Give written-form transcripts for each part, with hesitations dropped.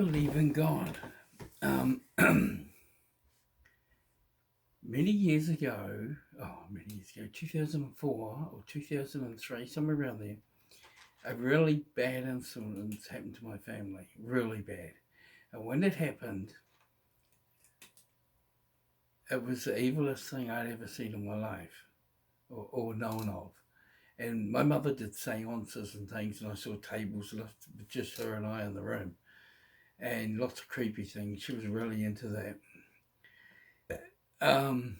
believe in God. Um, many years ago, 2004 or 2003, somewhere around there, a really bad incident happened to my family. Really bad. And when it happened, it was the evilest thing I'd ever seen in my life or known of. And my mother did seances and things, and I saw tables left with just her and I in the room, and lots of creepy things. She was really into that. Um,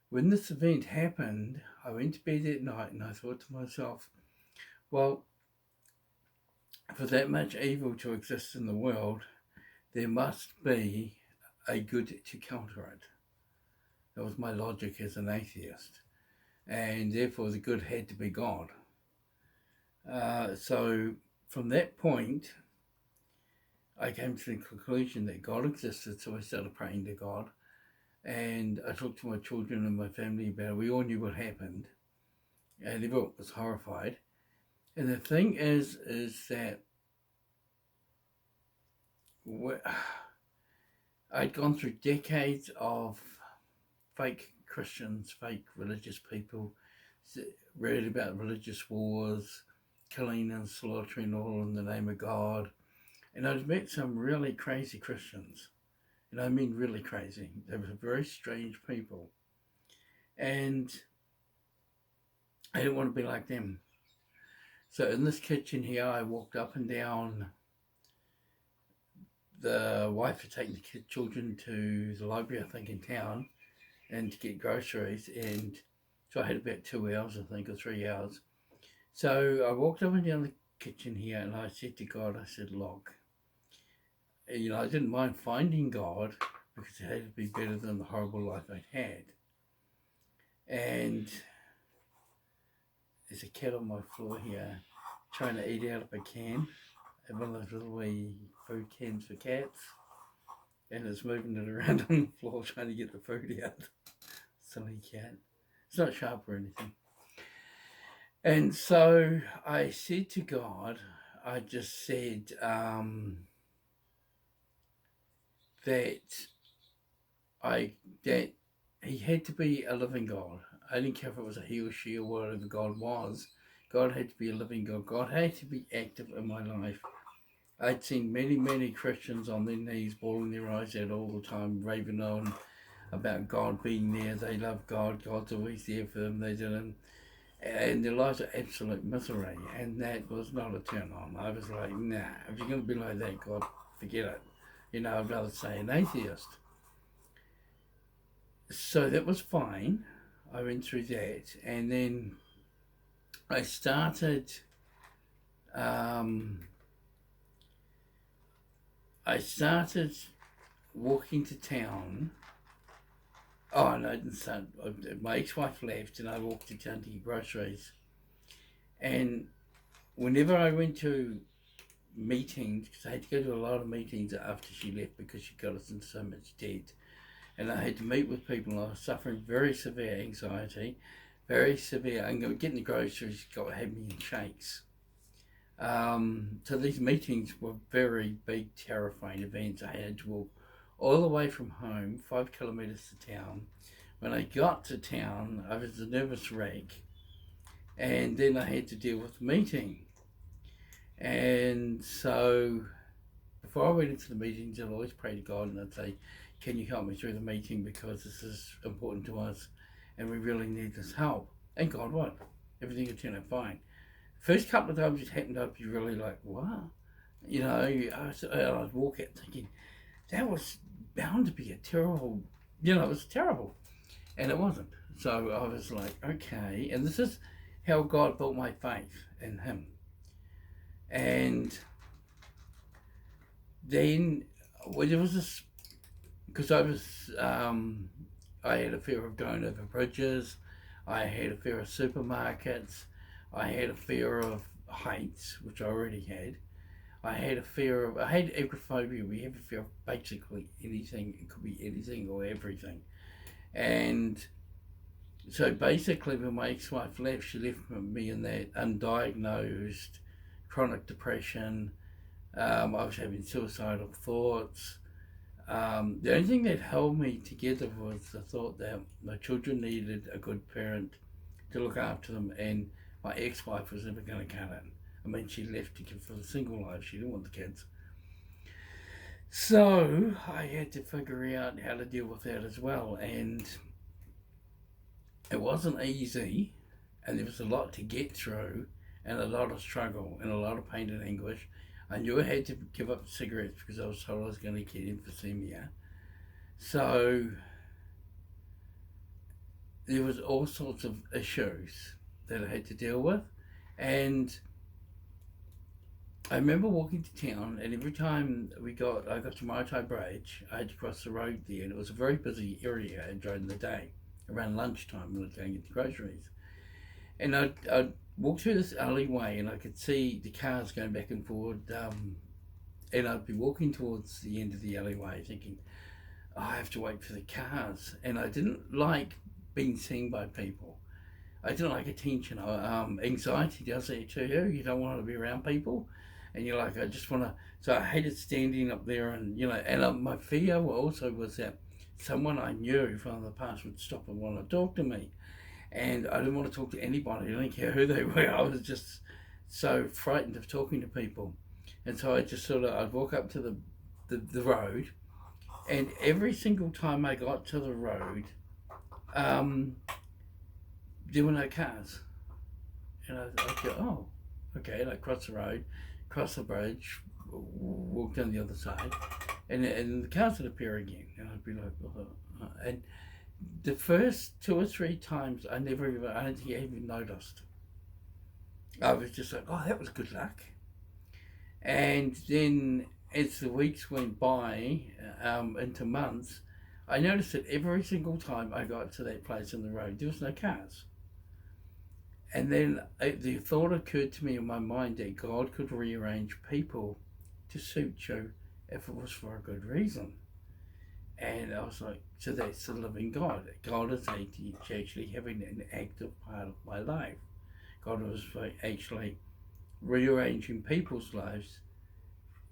when this event happened, I went to bed that night and I thought to myself, well, for that much evil to exist in the world, there must be a good to counter it. That was my logic as an atheist. And therefore the good had to be God. So from that point, I came to the conclusion that God existed, so I started praying to God. And I talked to my children and my family about it. We all knew what happened, and everyone was horrified. And the thing is that I'd gone through decades of fake Christians, fake religious people, read about religious wars, killing and slaughtering all in the name of God. And I'd met some really crazy Christians. And I mean really crazy. They were very strange people. And I didn't want to be like them. So in this kitchen here, I walked up and down. The wife had taken the children to the library, I think, in town, and to get groceries. And so I had about 2 hours, I think, or 3 hours. So I walked up and down the kitchen here, and I said to God, I said, look, I didn't mind finding God because it had to be better than the horrible life I'd had. And there's a cat on my floor here trying to eat out of a can, one of those little wee food cans for cats, and it's moving it around on the floor trying to get the food out. Silly cat. It's not sharp or anything. And so I said to God, I just said, that he had to be a living God. I didn't care if it was a he or she or whatever God was. God had to be a living God. God had to be active in my life. I'd seen many, many Christians on their knees, bawling their eyes out all the time, raving on about God being there. They love God. God's always there for them. They didn't. And their lives are absolute misery. And that was not a turn on. I was like, nah, if you're going to be like that, God, forget it. I'd rather say an atheist. So that was fine. I went through that. And then I started walking to town. Oh, no, I didn't start. My ex-wife left and I walked to town to get groceries. And whenever I went to meetings, because I had to go to a lot of meetings after she left because she got us into so much debt, and I had to meet with people, and I was suffering very severe anxiety, very severe, and getting the groceries had me in shakes. So these meetings were very big, terrifying events. I had to walk all the way from home, 5 kilometres to town. When I got to town, I was a nervous wreck, and then I had to deal with the meeting. And so before I went into the meetings, I'd always pray to God and I'd say, can you help me through the meeting because this is important to us and we really need this help. And God would. Everything would turn out fine. First couple of times it happened, I'd be really like, what? I'd walk out thinking, that was bound to be a terrible, it was terrible. And it wasn't. So I was like, okay. And this is how God built my faith in Him. And then there was this, because I had a fear of going over bridges, I had a fear of supermarkets, I had a fear of heights, which I already had. I had agoraphobia. We have a fear of basically anything. It could be anything or everything. And so basically when my ex-wife left, she left me in that undiagnosed chronic depression, I was having suicidal thoughts. The only thing that held me together was the thought that my children needed a good parent to look after them, and my ex-wife was never going to cut it. I mean, she left to give for the single life. She didn't want the kids. So I had to figure out how to deal with that as well. And it wasn't easy, and there was a lot to get through, and a lot of struggle, and a lot of pain and anguish. I knew I had to give up cigarettes because I was told I was going to get emphysema. So there was all sorts of issues that I had to deal with. And I remember walking to town, and every time I got to Maitai Bridge, I had to cross the road there, and it was a very busy area during the day, around lunchtime when I was going to get the groceries. And I'd walk through this alleyway, and I could see the cars going back and forward, and I'd be walking towards the end of the alleyway thinking, oh, I have to wait for the cars. And I didn't like being seen by people. I didn't like attention. Anxiety does that to you. You don't want to be around people. And you're like, I just want to. So I hated standing up there, and my fear also was that someone I knew from the past would stop and want to talk to me. And I didn't want to talk to anybody. I didn't care who they were. I was just so frightened of talking to people. And so I just I'd walk up to the road, and every single time I got to the road, there were no cars. And I'd go, oh, okay, and I'd cross the road, cross the bridge, walk down the other side, and the cars would appear again. And I'd be like, oh. And the first 2 or 3 times, I don't think I even noticed. I was just like, oh, that was good luck. And then as the weeks went by, into months, I noticed that every single time I got to that place on the road, there was no cars. And then the thought occurred to me in my mind that God could rearrange people to suit you if it was for a good reason. And I was like, so that's the living God. God is actually having an active part of my life. God was actually rearranging people's lives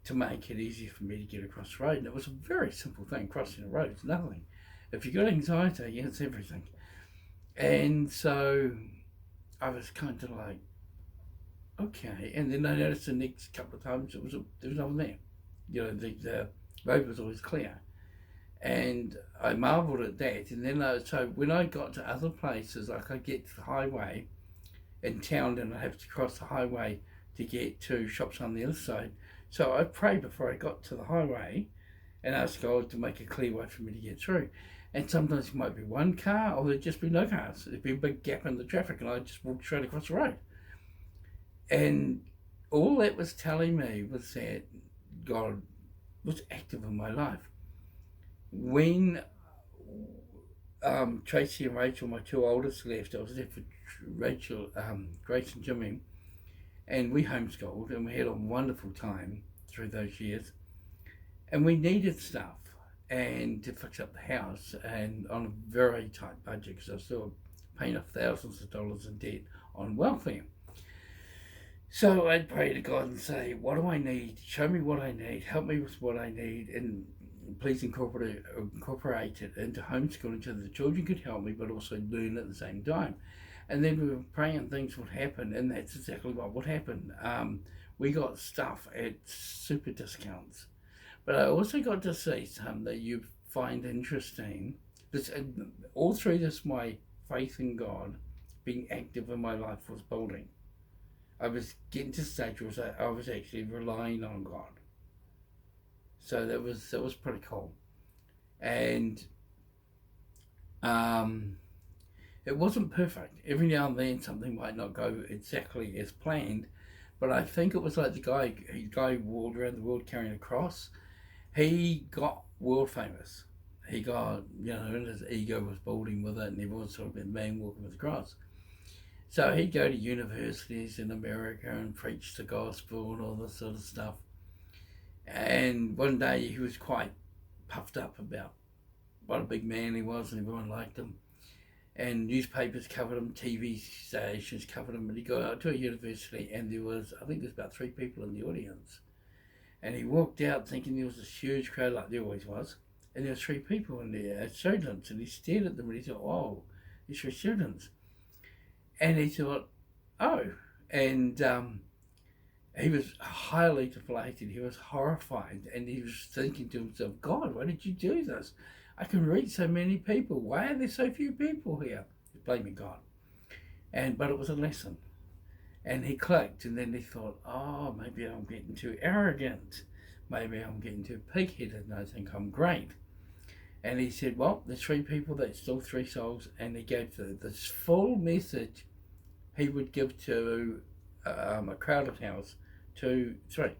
to make it easier for me to get across the road. And it was a very simple thing. Crossing the road is nothing. If you've got anxiety, it's everything. And so I was kind of like, okay. And then I noticed the next couple of times there was no one there. The road was always clear. And I marvelled at that. And then so when I got to other places, like I'd get to the highway in town, and I'd have to cross the highway to get to shops on the other side. So I'd pray before I got to the highway and ask God to make a clear way for me to get through. And sometimes it might be one car, or there'd just be no cars. There'd be a big gap in the traffic, and I'd just walk straight across the road. And all that was telling me was that God was active in my life. When Tracy and Rachel, my 2 oldest, left, I was there for Rachel, Grace and Jimmy, and we homeschooled, and we had a wonderful time through those years. And we needed stuff and to fix up the house, and on a very tight budget, because I was still paying off thousands of dollars in debt on welfare. So I'd pray to God and say, what do I need? Show me what I need. Help me with what I need. And please incorporate it into homeschooling so that the children could help me, but also learn at the same time. And then we were praying things would happen, and that's exactly what would happen. We got stuff at super discounts. But I also got to see some that you find interesting. All through this, my faith in God being active in my life was building. I was getting to a stage where I was actually relying on God. So that was pretty cool. And it wasn't perfect. Every now and then something might not go exactly as planned, but I think it was like the guy who walked around the world carrying a cross. He got world famous. He got, and his ego was building with it, and everyone sort of been man walking with a cross. So he'd go to universities in America and preach the gospel and all this sort of stuff. And one day he was quite puffed up about what a big man he was, and everyone liked him. And newspapers covered him, TV stations covered him, and he got out to a university, and I think there was about 3 people in the audience. And he walked out thinking there was this huge crowd like there always was. And there were 3 people in there, students, and he stared at them and he thought, oh, there's 3 students. And he thought, oh. And he was highly deflated. He was horrified. And he was thinking to himself, God, why did you do this? I can reach so many people. Why are there so few people here? He's blaming God. But it was a lesson. And he clicked, and then he thought, oh, maybe I'm getting too arrogant. Maybe I'm getting too pig-headed, and I think I'm great. And he said, well, there's 3 people, that's still 3 souls. And he gave this full message he would give to a crowded house to 3.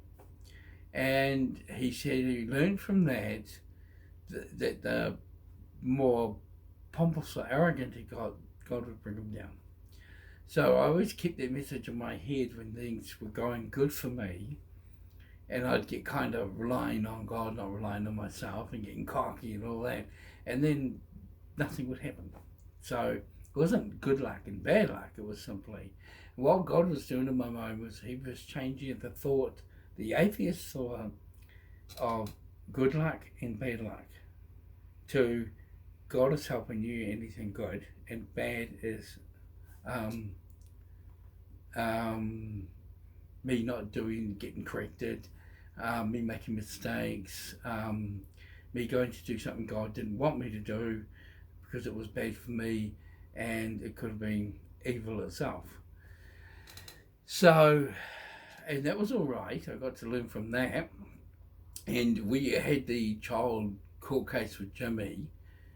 And he said he learned from that the more pompous or arrogant he got, God would bring him down. So I always kept that message in my head when things were going good for me, and I'd get kind of relying on God, not relying on myself, and getting cocky and all that, and then nothing would happen. So it wasn't good luck and bad luck, it was simply what God was doing in my mind was he was changing the thought, the atheist thought of good luck and bad luck to God is helping you anything good, and bad is me not doing, getting corrected, me making mistakes, me going to do something God didn't want me to do because it was bad for me, and it could have been evil itself. So, and that was all right. I got to learn from that. And we had the child court case with Jimmy,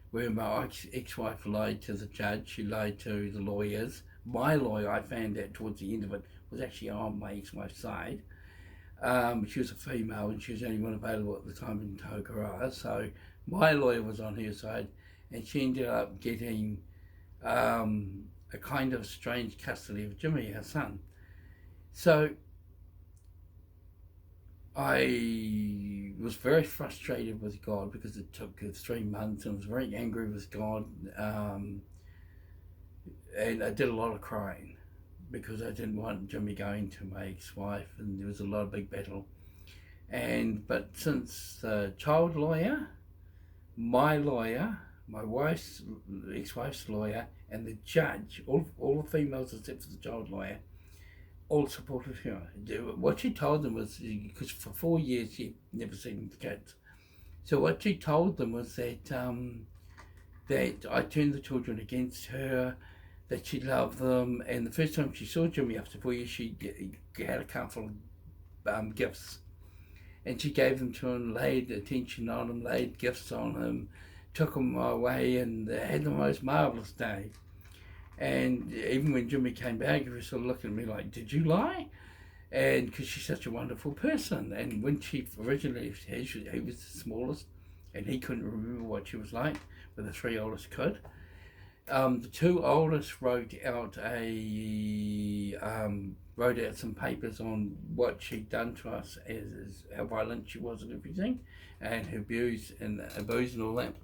where my ex-wife lied to the judge, she lied to the lawyers. My lawyer, I found out towards the end of it, was actually on my ex-wife's side. She was a female and she was the only one available at the time in Tokoroa, so my lawyer was on her side, and she ended up getting a kind of strange custody of Jimmy, her son. So I was very frustrated with God because it took 3 months, and I was very angry with God, and I did a lot of crying because I didn't want Jimmy going to my ex-wife, and there was a lot of big battle. But since the child lawyer, my lawyer, my wife's ex-wife's lawyer, and the judge, all the females except for the child lawyer, all supported her. What she told them was, because for 4 years she'd never seen the kids, so what she told them was that that I turned the children against her, that she loved them, and the first time she saw Jimmy after 4 years, she had a car full of gifts, and she gave them to him, laid attention on him, laid gifts on him, took him away, and had the most marvellous day. And even when Jimmy came back, he was sort of looking at me like, did you lie? And because she's such a wonderful person. And when she originally left here, he was the smallest, and he couldn't remember what she was like, but the 3 oldest could. The 2 oldest wrote out some papers on what she'd done to us, as how violent she was and everything, and her abuse and all that.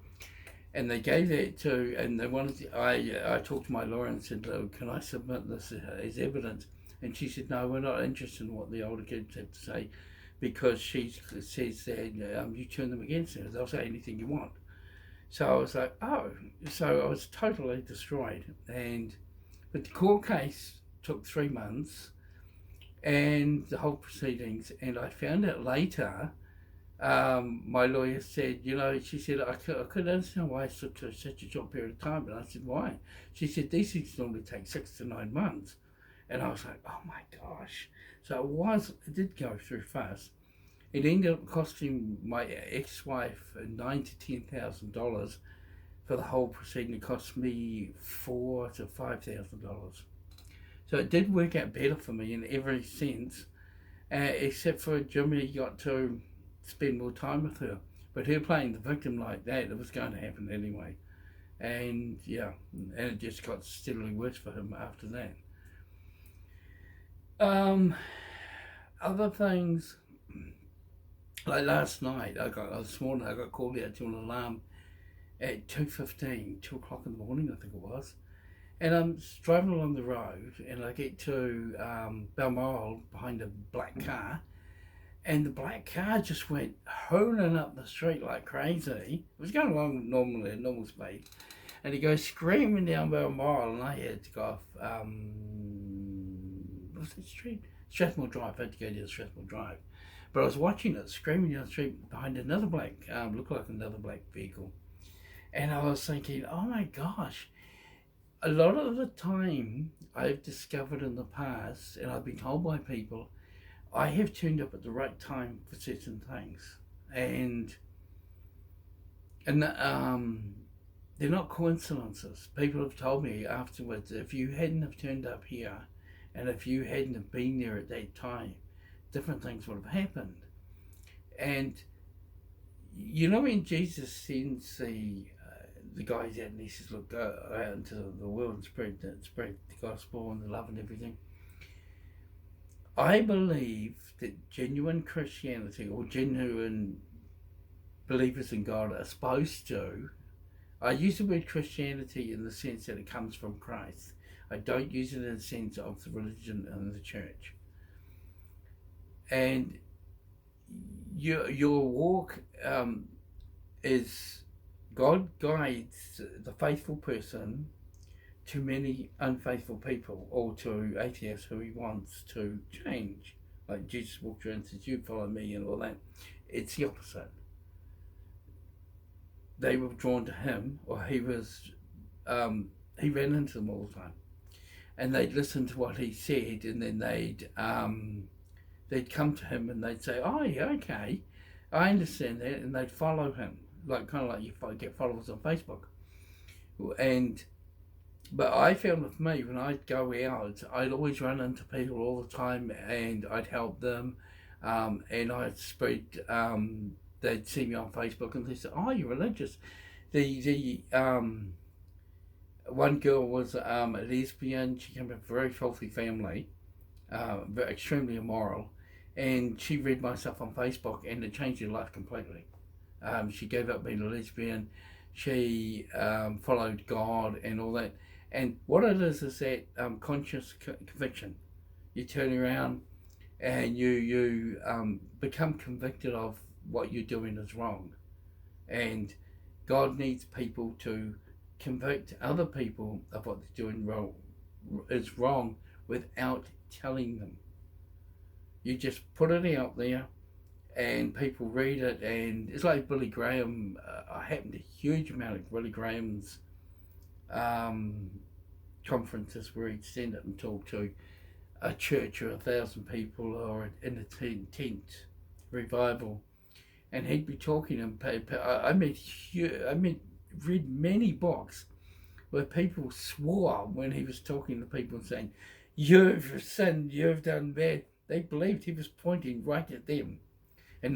And they gave that to, and they wanted. I talked to my lawyer and said, "Can I submit this as evidence?" And she said, "No, we're not interested in what the older kids have to say, because she says that you turn them against her. They'll say anything you want." So I was like, "Oh," so I was totally destroyed. But the court case took 3 months, and the whole proceedings. And I found out later. My lawyer said, she said, I could understand why it took such a short period of time. And I said, why? She said, these things normally take 6 to 9 months. And I was like, oh my gosh. So it did go through fast. It ended up costing my ex-wife $9,000 to $10,000 for the whole proceeding. It cost me $4,000 to $5,000. So it did work out better for me in every sense, except for Jimmy got to spend more time with her, but her playing the victim like that, it was going to happen anyway. And it just got steadily worse for him after that. Other things, like last night, this morning I got called out to an alarm at 2:15, 2 o'clock in the morning, I think it was, and I'm driving along the road, and I get to Balmoral behind a black car. and the black car just went hurling up the street like crazy. It was going along normally at normal speed, and he goes screaming down by a mile, and I had to go off. What's that street? Strathmore Drive. I had to go down Strathmore Drive, but I was watching it screaming down the street behind another black, looked like another black vehicle, and I was thinking, oh my gosh. A lot of the time, I've discovered in the past, and I've been told by people, I have turned up at the right time for certain things, and they're not coincidences. People have told me afterwards, if you hadn't have turned up here, and if you hadn't have been there at that time, different things would have happened. And you know when Jesus sends the guys out and he says, look, go out into the world and spread the gospel and the love and everything. I believe that genuine Christianity or genuine believers in God are supposed to. I use the word Christianity in the sense that it comes from Christ. I don't use it in the sense of the religion and the church. And your walk is God guides the faithful person to many unfaithful people, or to atheists who he wants to change. Like Jesus walked around and says, you follow me and all that. It's the opposite. They were drawn to him, or he ran into them all the time. And they'd listen to what he said, and then they'd come to him and they'd say, oh yeah, okay, I understand that, and they'd follow him. Like kind of like you get followers on Facebook, but I found with me when I'd go out, I'd always run into people all the time, and I'd help them, and I'd spread. They'd see me on Facebook and they said, "Oh, you're religious." The one girl was a lesbian. She came from a very filthy family, extremely immoral, and she read my stuff on Facebook, and it changed her life completely. She gave up being a lesbian. She followed God and all that. And what it is that conscious conviction. You turn around and you become convicted of what you're doing is wrong. And God needs people to convict other people of what they're doing is wrong without telling them. You just put it out there, and people read it, and it's like Billy Graham. I happened a huge amount of Billy Graham's conferences where he'd stand up and talk to a church or 1,000 people, or in a tent revival, and he'd be talking. And I read many books where people swore when he was talking to people and saying, "You've sinned, you've done bad." They believed he was pointing right at them, and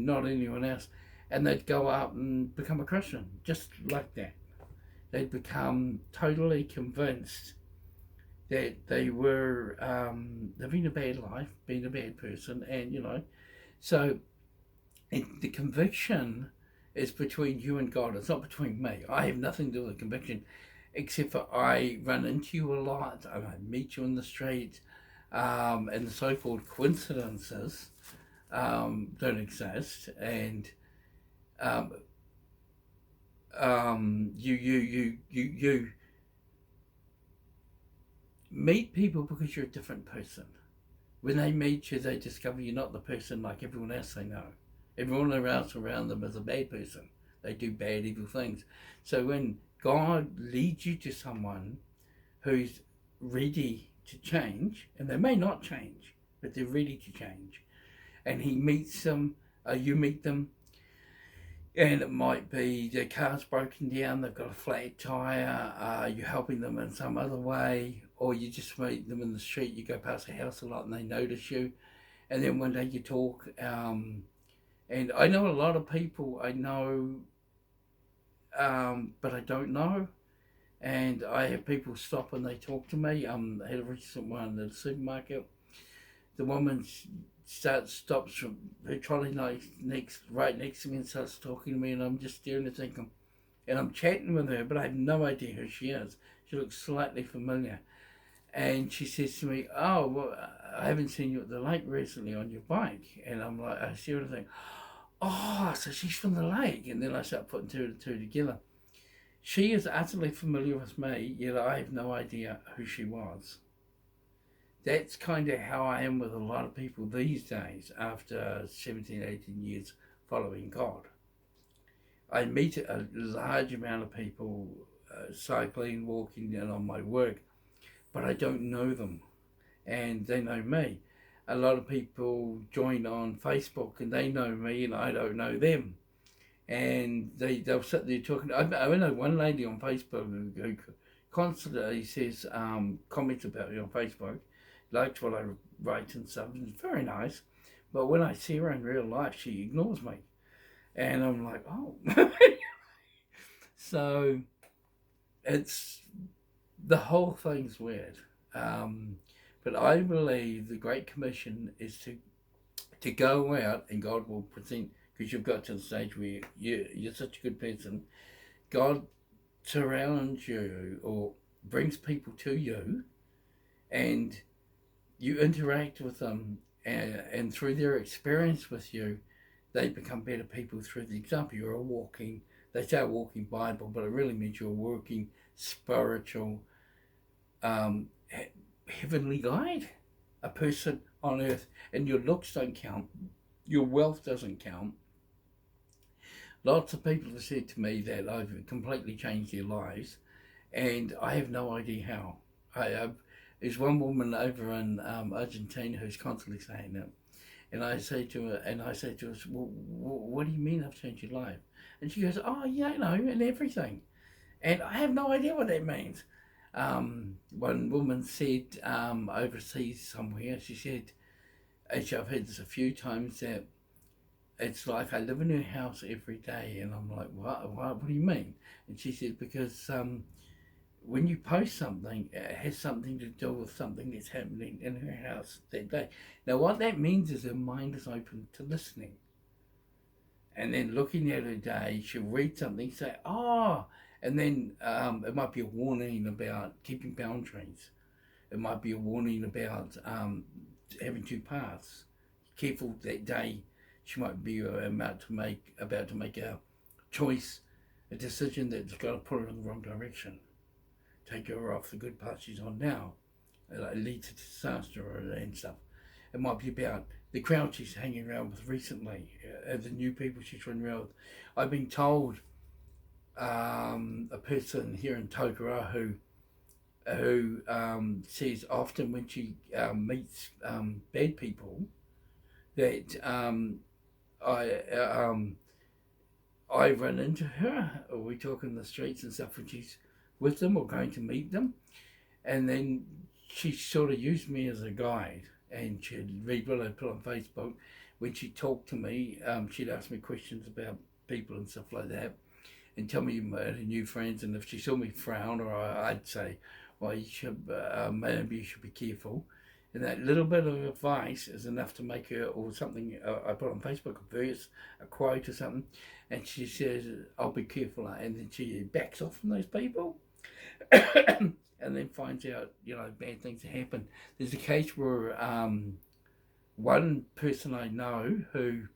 not anyone else. And they'd go out and become a Christian, just like that. They'd become totally convinced that they were living a bad life, being a bad person, and so the conviction is between you and God. It's not between me. I have nothing to do with conviction, except for I run into you a lot. I meet you in the street, and the so-called coincidences don't exist, and you meet people because you're a different person. When they meet you, they discover you're not the person like everyone else they know. Everyone else around them is a bad person. They do bad, evil things. So when God leads you to someone who's ready to change, and they may not change, but they're ready to change, and he meets them, you meet them, and it might be their car's broken down, they've got a flat tire, you're helping them in some other way, or you just meet them in the street, you go past a house a lot and they notice you, and then one day you talk, and I know a lot of people I know, but I don't know, and I have people stop and they talk to me. I had a recent one at the supermarket. The woman stops from her trolley right next to me and starts talking to me, and I'm just staring and thinking, and I'm chatting with her, but I have no idea who she is. She looks slightly familiar, And she says to me, "Oh, well, I haven't seen you at the lake recently on your bike." And I'm like, I see what I think. Oh, so she's from the lake. And then I start putting two and two together. She is utterly familiar with me, yet I have no idea who she was. That's kind of how I am with a lot of people these days after 17, 18 years following God. I meet a large amount of people cycling, walking, and on my work, but I don't know them, and they know me. A lot of people join on Facebook and they know me and I don't know them. And they'll sit there talking. I know one lady on Facebook who constantly says comments about me on Facebook, likes what I write and stuff, and it's very nice. But when I see her in real life, she ignores me. And I'm like, oh. So it's the whole thing's weird. But I believe the Great Commission is to go out and God will present, because you've got to the stage where you're such a good person. God surrounds you or brings people to you and you interact with them, and through their experience with you, they become better people through the example. You're a walking, they say a walking Bible, but it really means you're a working spiritual heavenly guide, a person on earth. And your looks don't count, your wealth doesn't count. Lots of people have said to me that I've completely changed their lives, and I have no idea how. There's one woman over in Argentina who's constantly saying that, and I say to her, well, what do you mean I've changed your life? And she goes, oh, yeah, and everything. And I have no idea what that means. One woman said overseas somewhere, she said, actually I've heard this a few times, that it's like I live in her house every day. And I'm like, what do you mean? And she said, because when you post something, it has something to do with something that's happening in her house that day. Now what that means is her mind is open to listening. And then looking at her day, she'll read something, say, oh, and then it might be a warning about keeping boundaries. It might be a warning about having two paths. Careful that day, she might be about to make a choice, a decision that's going to put her in the wrong direction, take her off the good path she's on now, lead to disaster and stuff. It might be about the crowd she's hanging around with recently, the new people she's running around with. I've been told a person here in Tokoroa who says often when she meets bad people that I run into her, or we talk in the streets and stuff when she's with them or going to meet them, and then she sort of used me as a guide, and she'd read what I put on Facebook. When she talked to me, she'd ask me questions about people and stuff like that, and tell me about her new friends, and if she saw me frown, or I'd say, well, you should, maybe you should be careful. And that little bit of advice is enough to make her, or something, I put on Facebook, a verse, a quote or something, and she says, I'll be careful, and then she backs off from those people, and then finds out, bad things happen. There's a case where one person I know who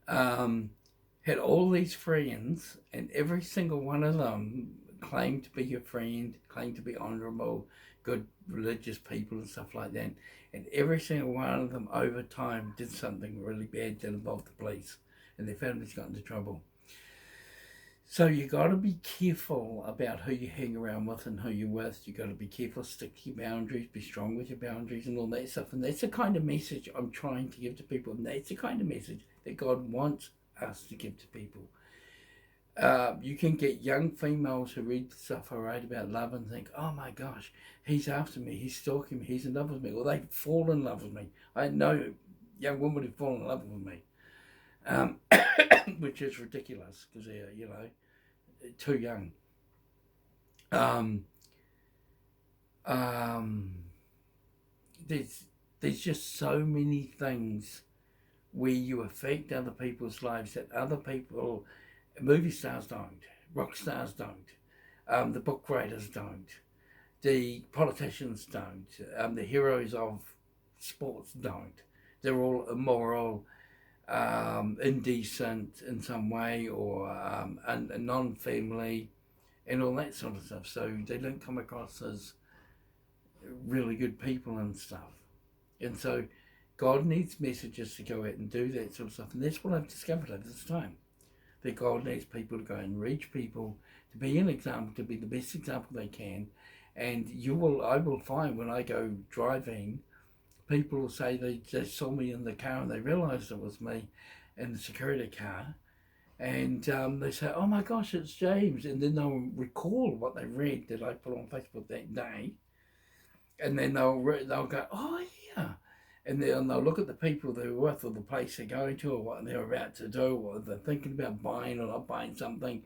had all these friends, and every single one of them claimed to be your friend, claimed to be honourable, good religious people and stuff like that, and every single one of them over time did something really bad that involved the police, and their families got into trouble. So you got to be careful about who you hang around with and who you're with. You got to be careful, stick to your boundaries, be strong with your boundaries and all that stuff. And that's the kind of message I'm trying to give to people, and that's the kind of message that God wants us to give to people. You can get young females who read stuff I write about love and think, oh my gosh, he's after me, he's stalking me, he's in love with me, or they fall in love with me. I know young women who fall in love with me, which is ridiculous because they're, too young. There's just so many things where you affect other people's lives that other people, movie stars don't, rock stars don't, the book writers don't. The politicians don't. The heroes of sports don't. They're all immoral, indecent in some way, or and non-family, and all that sort of stuff. So they don't come across as really good people and stuff. And so God needs messages to go out and do that sort of stuff. And that's what I've discovered at this time. That God needs people to go and reach people, to be an example, to be the best example they can. And I will find when I go driving, people will say they saw me in the car and they realised it was me in the security car. And they say, oh my gosh, it's James. And then they'll recall what they read that I put on Facebook that day. And then they'll go, oh yeah. And then they'll look at the people they're with, or the place they're going to, or what they're about to do, or they're thinking about buying or not buying something,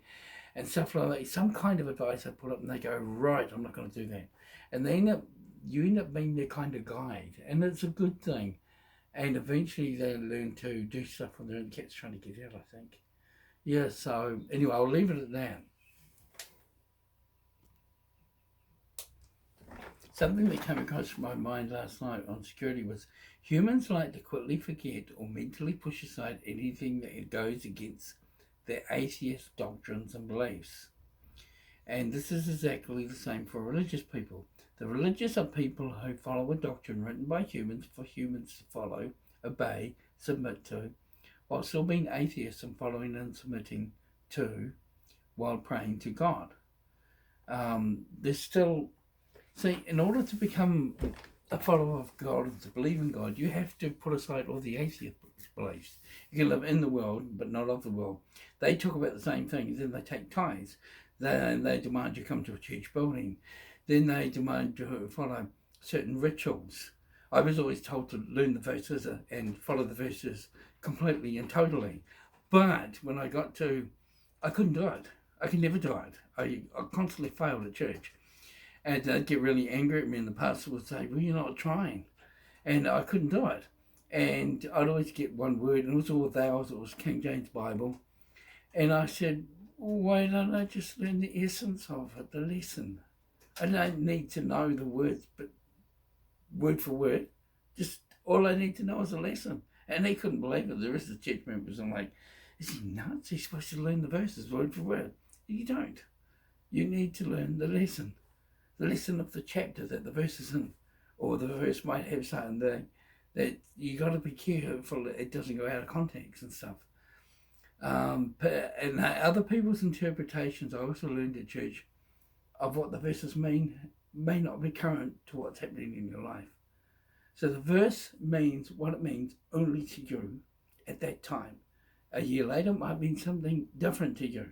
and stuff like that. Some kind of advice I put up, and they go, right, I'm not going to do that. And you end up being their kind of guide, and it's a good thing. And eventually they learn to do stuff when their own cat's trying to get out, I think. Yeah, so anyway, I'll leave it at that. Something that came across my mind last night on security was humans like to quickly forget or mentally push aside anything that goes against their atheist doctrines and beliefs. And this is exactly the same for religious people. The religious are people who follow a doctrine written by humans for humans to follow, obey, submit to, while still being atheists and following and submitting to, while praying to God. There's still... See, in order to become a follower of God and to believe in God, you have to put aside all the atheist beliefs. You can live in the world, but not of the world. They talk about the same things, then they take tithes. Then they demand you come to a church building. Then they demand you follow certain rituals. I was always told to learn the verses and follow the verses completely and totally. But when I couldn't do it. I could never do it. I constantly failed at church. And they'd get really angry at me, and the pastor would say, well, you're not trying. And I couldn't do it. And I'd always get one word, and it was all thous, it was King James Bible. And I said, why don't I just learn the essence of it, the lesson? I don't need to know the words, but word for word. Just all I need to know is a lesson. And they couldn't believe it. The rest of the church members, I'm like, is he nuts? He's supposed to learn the verses word for word. You don't. You need to learn the lesson. The lesson of the chapter that the verse is in, or the verse might have something that you got to be careful that it doesn't go out of context and stuff. And other people's interpretations I also learned at church of what the verses mean may not be current to what's happening in your life. So the verse means what it means only to you at that time. A year later it might mean something different to you,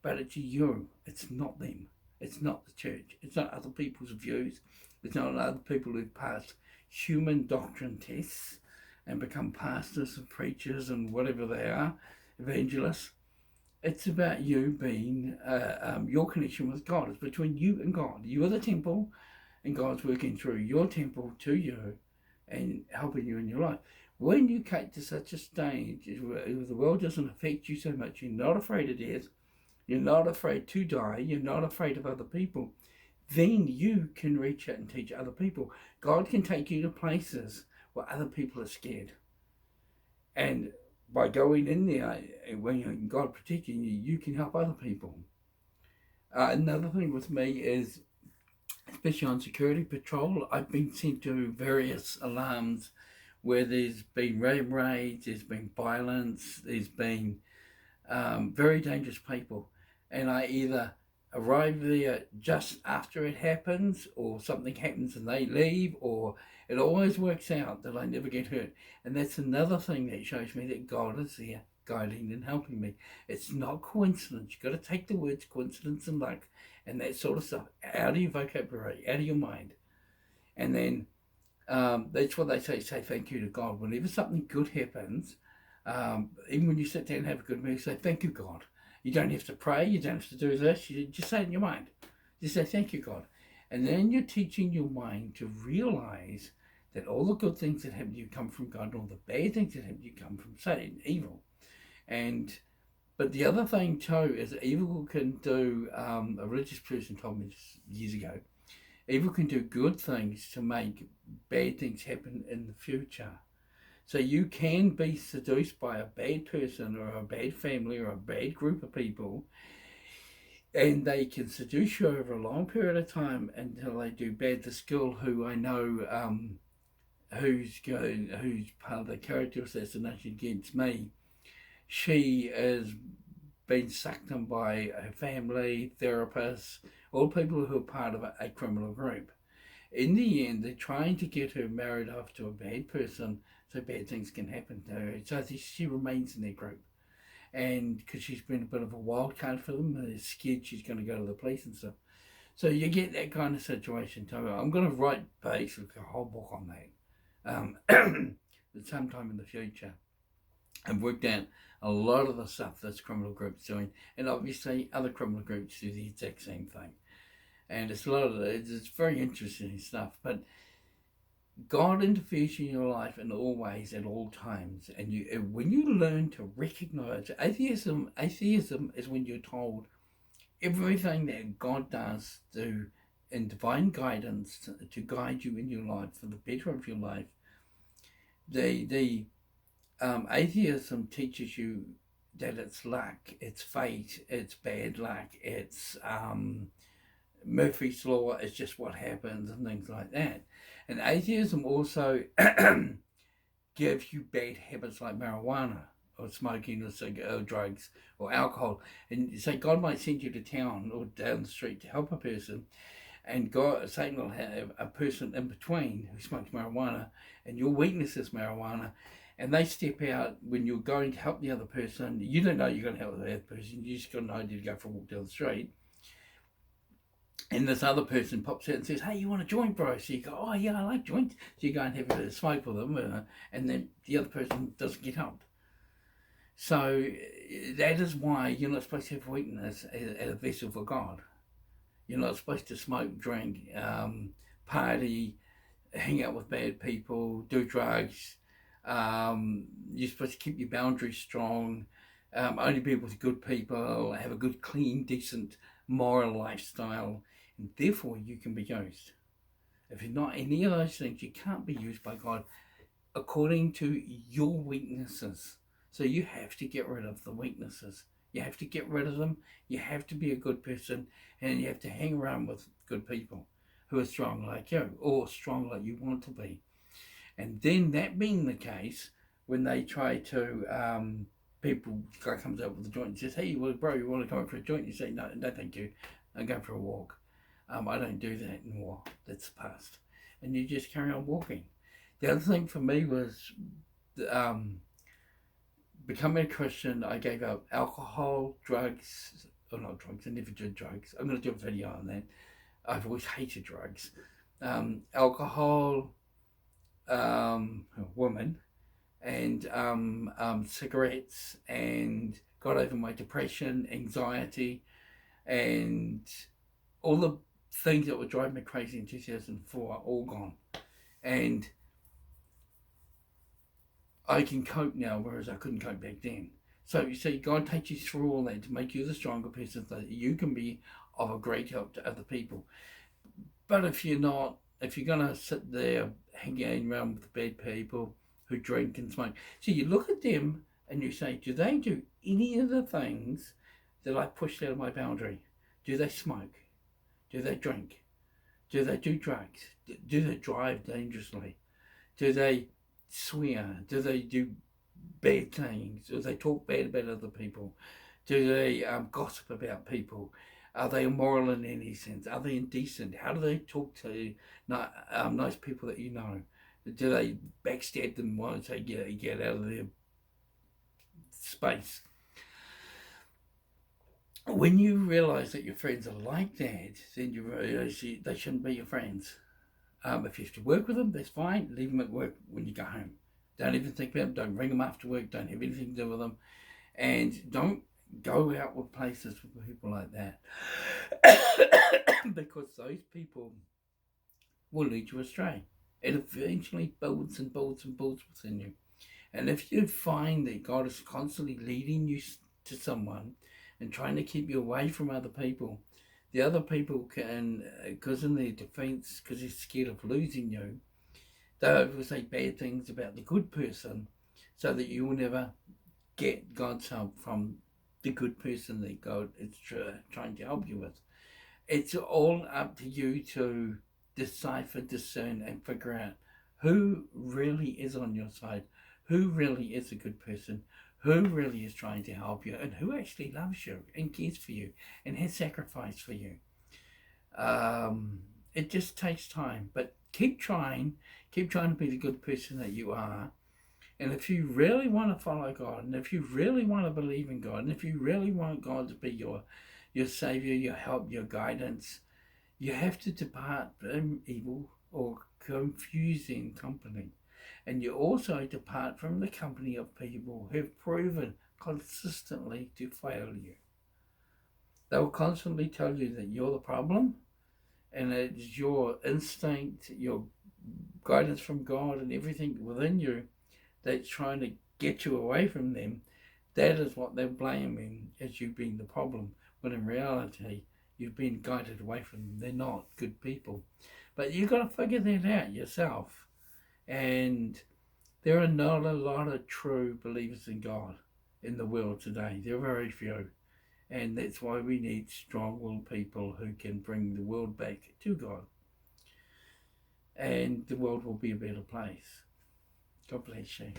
but it's you, it's not them. It's not the church. It's not other people's views. It's not other people who've passed human doctrine tests and become pastors and preachers and whatever they are, evangelists. It's about you being, your connection with God. It's between you and God. You are the temple, and God's working through your temple to you and helping you in your life. When you get to such a stage where the world doesn't affect you so much, you're not afraid of death, you're not afraid to die, you're not afraid of other people, then you can reach out and teach other people. God can take you to places where other people are scared. And by going in there, when God protecting you, you can help other people. Another thing with me is, especially on security patrol, I've been sent to various alarms where there's been ram raids, there's been violence, there's been very dangerous people. And I either arrive there just after it happens, or something happens and they leave, or it always works out that I never get hurt. And that's another thing that shows me that God is there guiding and helping me. It's not coincidence. You've got to take the words coincidence and luck and that sort of stuff out of your vocabulary, out of your mind. And then that's what they say thank you to God. Whenever something good happens, even when you sit down and have a good meal, say thank you, God. You don't have to pray, you don't have to do this, you just say it in your mind. Just say, thank you, God. And then you're teaching your mind to realize that all the good things that happen to you come from God, and all the bad things that happen to you come from Satan, evil. But the other thing too is evil can do, a religious person told me this years ago, Evil can do good things to make bad things happen in the future. So you can be seduced by a bad person or a bad family or a bad group of people, and they can seduce you over a long period of time until they do bad. This girl who I know, who's part of the character assassination against me, she has been sucked in by her family, therapists, all people who are part of a criminal group. In the end, they're trying to get her married off to a bad person so bad things can happen to her. So she remains in their group. And because she's been a bit of a wild card for them, they're scared she's going to go to the police and stuff. So you get that kind of situation too. I'm going to write basically a whole book on that sometime in the future. I've worked out a lot of the stuff this criminal group's doing, and obviously other criminal groups do the exact same thing. And it's it's very interesting stuff. But God interferes in your life in all ways at all times, and when you learn to recognize atheism is when you're told everything that God does in divine guidance to guide you in your life for the better of your life. The atheism teaches you that it's luck, it's fate, it's bad luck, it's Murphy's Law, it's just what happens and things like that. And atheism also gives you bad habits like marijuana or smoking or drugs or alcohol. And so God might send you to town or down the street to help a person, and Satan will have a person in between who smokes marijuana, and your weakness is marijuana, and they step out when you're going to help the other person. You don't know you're going to help the other person. You just got an idea to go for a walk down the street. And this other person pops out and says, "Hey, you want a joint, bro?" So you go, "Oh, yeah, I like joints." So you go and have a smoke with them, and then the other person doesn't get helped. So that is why you're not supposed to have weakness as a vessel for God. You're not supposed to smoke, drink, party, hang out with bad people, do drugs. You're supposed to keep your boundaries strong, only be with good people, have a good, clean, decent, moral lifestyle, and therefore you can be used. If you're not any of those things, you can't be used by God according to your weaknesses. So you have to get rid of the weaknesses. You have to get rid of them. You have to be a good person, and you have to hang around with good people who are strong like you, or strong like you want to be. And then that being the case, when they try to, people, guy comes up with a joint and says, "Hey, well, bro, you want to come up for a joint?" You say, "No, no, thank you. I'm going for a walk. I don't do that anymore. That's the past." And you just carry on walking. The other thing for me was becoming a Christian. I gave up alcohol, drugs, or not drugs. I never did drugs. I'm going to do a video on that. I've always hated drugs. Alcohol, women, and cigarettes, and got over my depression, anxiety, and all the things that were driving me crazy in 2004 are all gone. And I can cope now, whereas I couldn't cope back then. So you see, God takes you through all that to make you the stronger person so that you can be of a great help to other people. But if you're going to sit there hanging around with bad people who drink and smoke, so you look at them and you say, do they do any of the things that I pushed out of my boundary? Do they smoke? Do they drink? Do they do drugs? Do they drive dangerously? Do they swear? Do they do bad things? Do they talk bad about other people? Do they gossip about people? Are they immoral in any sense? Are they indecent? How do they talk to nice people that you know? Do they backstab them once they get out of their space? When you realise that your friends are like that, then you realise they shouldn't be your friends. If you have to work with them, that's fine. Leave them at work when you go home. Don't even think about them. Don't ring them after work. Don't have anything to do with them. And don't go out with places with people like that. Because those people will lead you astray. It eventually builds and builds and builds within you. And if you find that God is constantly leading you to someone and trying to keep you away from other people, The other people can, because in their defense, because they're scared of losing you, they will say bad things about the good person so that you will never get God's help from the good person that God is trying to help you with. It's all up to you to decipher, discern, and figure out who really is on your side, who really is a good person, who really is trying to help you, and who actually loves you and cares for you and has sacrificed for you. It just takes time, but keep trying to be the good person that you are. And if you really want to follow God, and if you really want to believe in God, and if you really want God to be your savior, your help, your guidance, you have to depart from evil or confusing company. And you also depart from the company of people who have proven consistently to fail you. They will constantly tell you that you're the problem, and it's your instinct, your guidance from God, and everything within you that's trying to get you away from them. That is what they're blaming as you being the problem, when in reality you've been guided away from them. They're not good people. But you've got to figure that out yourself. And there are not a lot of true believers in God in the world today. There are very few. And that's why we need strong-willed people who can bring the world back to God. And the world will be a better place. God bless you.